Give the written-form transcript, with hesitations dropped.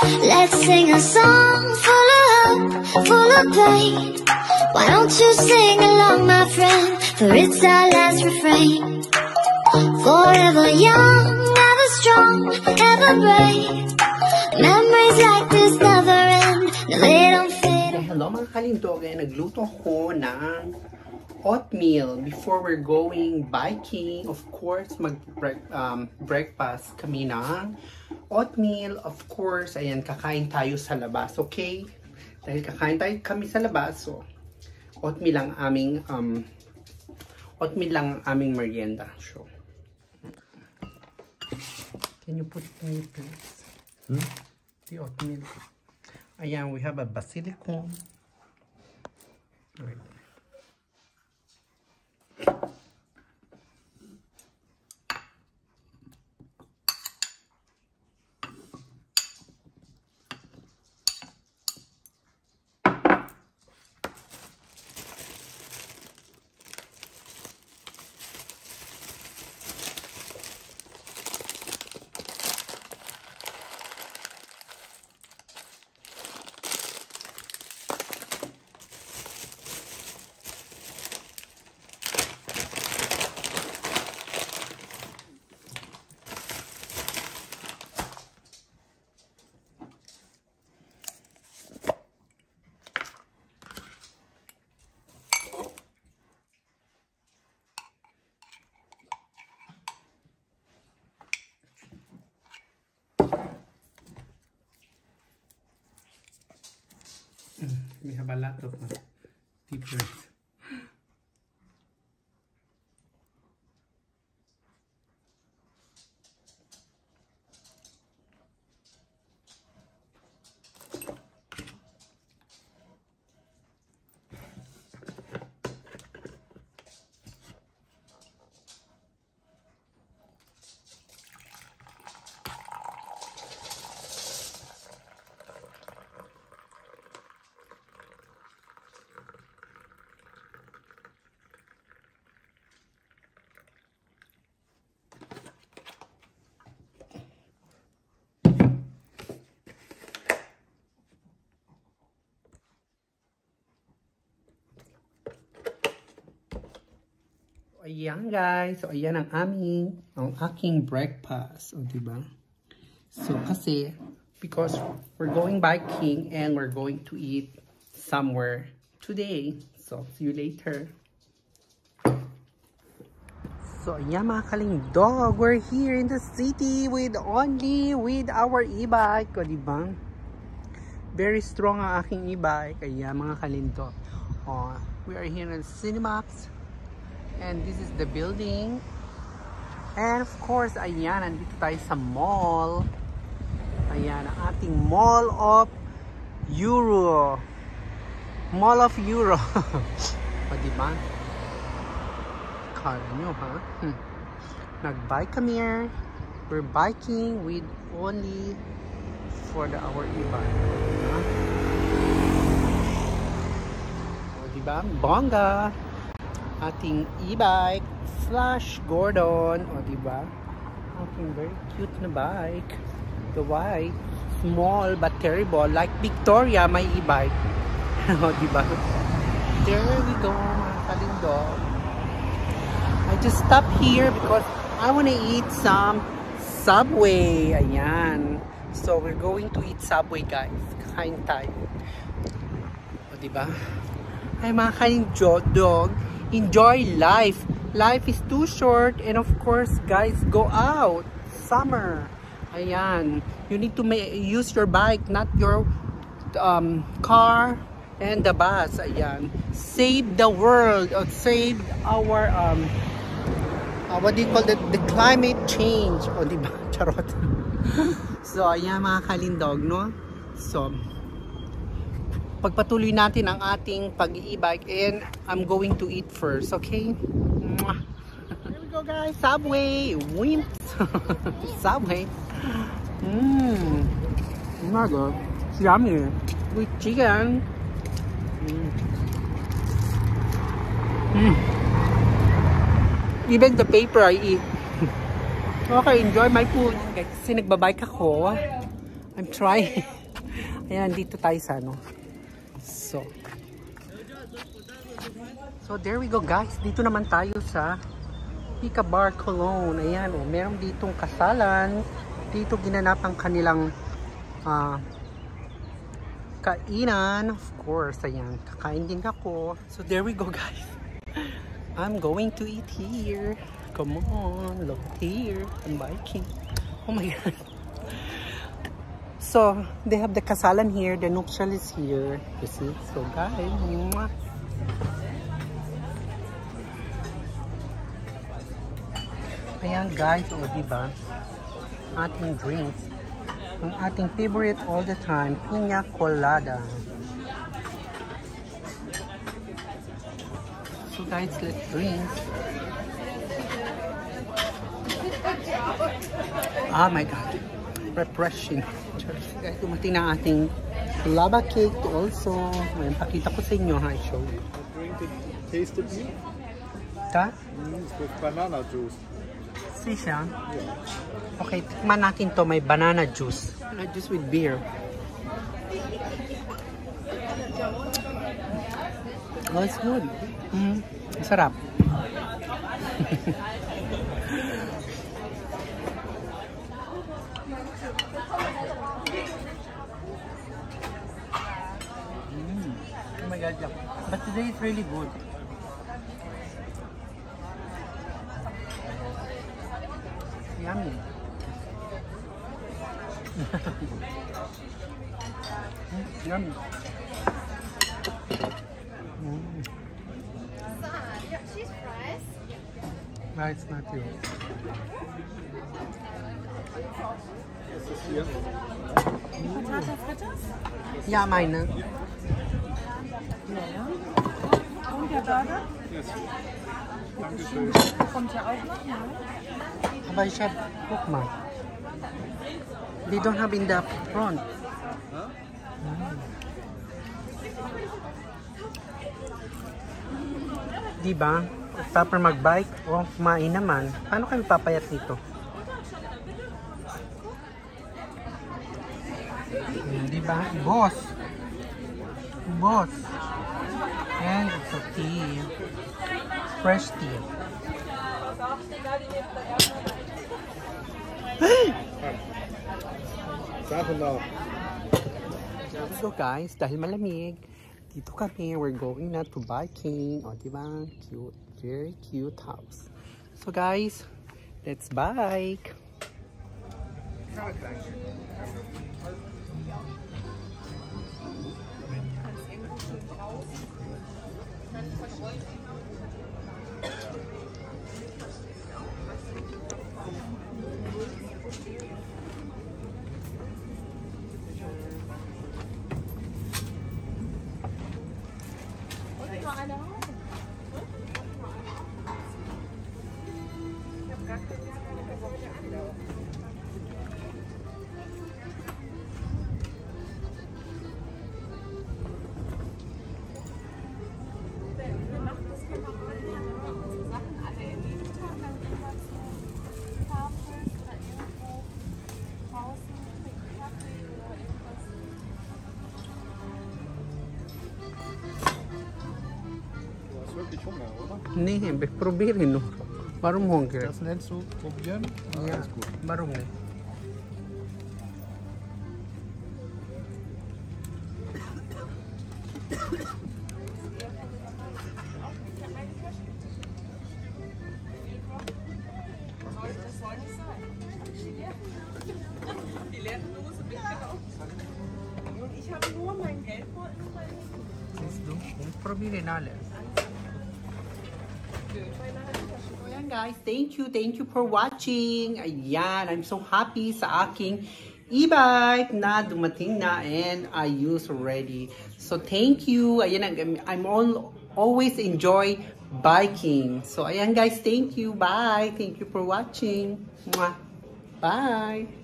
Let's sing a song full of hope, full of pain. Why don't you sing along, my friend? For it's our last refrain. Forever young, ever strong, ever brave. Memories like this never end. No, they don't fade. Hello mga kalindog, nagluto ko ng oatmeal before we're going biking. Of course, breakfast kami ng oatmeal. Of course, ayan, kakain tayo sa labas, okay? Dahil kakain tayo kami sa labas, so oatmeal lang aming merienda. So, can you put it in your place? The oatmeal. Ayan, we have a basilicum. Right. We have a lot of different. Ayan guys, so ayan ang aking breakfast, o diba? So kasi, because we're going biking and we're going to eat somewhere today. So see you later. So ayan mga kalindog, we're here in the city with our e-bike, o diba? Very strong ang aking e-bike, ayan mga kalindog. We are here in Cinemax. And this is the building. And of course, ayan, nandito tayo sa mall. Ayan, ang ating Mall of Euro. Mall of Euro. O, diba? Kala nyo, ha? Nag-bike kami here. We're biking with only for our e-bike. O, diba? Bongga! Ating e-bike, Flash Gordon, o diba? Ating very cute na bike. The white, small but terrible, like Victoria, my e-bike. O diba? There we go, mga kalindog. I just stopped here because I want to eat some Subway. Ayan. So we're going to eat Subway, guys. Kakain tayo. O diba? Ay, mga kalindog. Enjoy life. Life is too short, and of course, guys, go out. Summer. Ayan. You need to use your bike, not your car and the bus. Ayan. Save the world, or save our what do you call that? The climate change. O diba? Charot. So ayan mga kalindog, no? So pagpatuloy natin ang ating pag-i-bike, and I'm going to eat first, okay? Here we go, guys. Subway. Wimps. Subway. Oh my god. It's yummy. With chicken. Even the paper I eat. Okay, enjoy my food. Kasi nagbabike ako. I I'm trying. Ayan, dito tayo sa ano. So there we go guys. Dito naman tayo sa Pika Bar Cologne. Ayan, oh, meron ditong kasalan. Dito ginanap ang kanilang kainan. Of course, ayan. Kakain din ako. So there we go guys. I'm going to eat here. Come on, look here. I'm biking. Oh my god. So, they have the kasalan here. The nuptial is here. You see? So guys, mwah. Ayan guys, o diba? Ating drinks. Ang ating favorite all the time, piña colada. So guys, let's drink. Oh my god, refreshing. Guys, dumating na ating lava cake also. Ayan, pakita ko sa inyo ha, show. Tasted me? Ta? It's with banana juice. See siya? Okay, tikman natin to. May banana juice. Banana juice with beer. Oh, it's good. Sarap. Oh my god, yeah. But today it's really good. Yummy. Yummy. Yeah, cheese fries. No, it's not you. Is this here? Patata fritters? Ja, meine. Ja. Und der Burger? Yes. Dankeschön. Kommt ja auch noch, ja. Aber ich hab, guck mal. They don't have in the front. Huh? Diba? Tapos mag-bike o kumain naman. Paano kayo papayat nito? Diba? Boss. Boss. And it's a tea. Fresh tea. Sachen now. So guys, dahil malamig, dito kami, we're going na to biking. O diba? Cute. Very cute house. So guys, let's bike. Wirklich Hunger, oder? Nee, probieren no. Warum hungry? Das nennst du probieren? Ja, Alles gut. warum nicht? Ich habe nur mein Geldbeutel bei Probieren alles. Ayan guys, thank you for watching. Ayan, I'm so happy sa aking e-bike na dumating na and I use already. So thank you. Ayan, I'm always enjoy biking. So ayan guys, thank you. Bye. Thank you for watching. Mwah. Bye.